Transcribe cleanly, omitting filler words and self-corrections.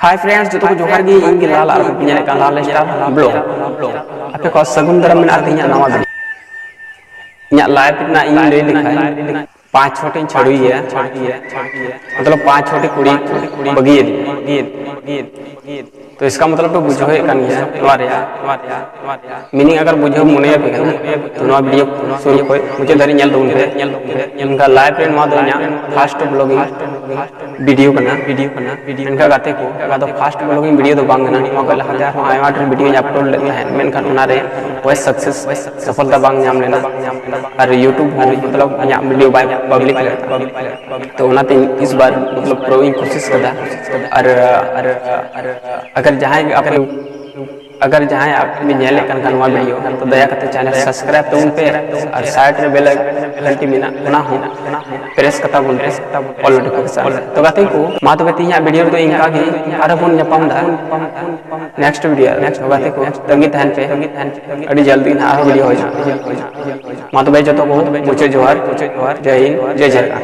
Hi friends जो तो जोहार गे इन गे लाल आर पिने का लाल स्टार ब्लो आपे को सगुन दरम में आते हैं नवा इन लाइव इतना इन ले लिखा 5 छोटे छड़ुई है मतलब 5 छोटे कुड़ी बगी तो इसका मतलब तो बुझो है कान मीनिंग अगर बुझो मुने पे तो नवा वीडियो शुरू कोई मुझे धरी नेल दून पे इनका लाइव रे मा दो फास्ट ब्लॉगिंग वीडियो करना इनका गाते को तो फास्ट ब्लॉगिंग वीडियो तो बांग ना मा को लहा हो आयमा ट्रेन वीडियो अपलोड लेते हैं मेन खान उना रे वॉइस सक्सेस सफलता बांग नाम लेना और यूट्यूब मतलब या वीडियो बाय पब्लिक लेता तो उना इस बार मतलब प्रूविंग कोशिश करता और अगर जहाँ आप नेले कनवा वीडियो तो दया करते चैनल सब्सक्राइब तो उन पे और साइड रे बेल घंटी में ना हो प्रेस करता बोल ऑल नोटिफिकेशन तो गाते को मा तो बेती वीडियो तो इनका की आरो बन नपाम दा नेक्स्ट वीडियो गाते को तंगी तहन पे अड़ी जल्दी ना वीडियो हो जा मा तो भाई जतो को मुझे जोहार जय हिंद जय जयकार।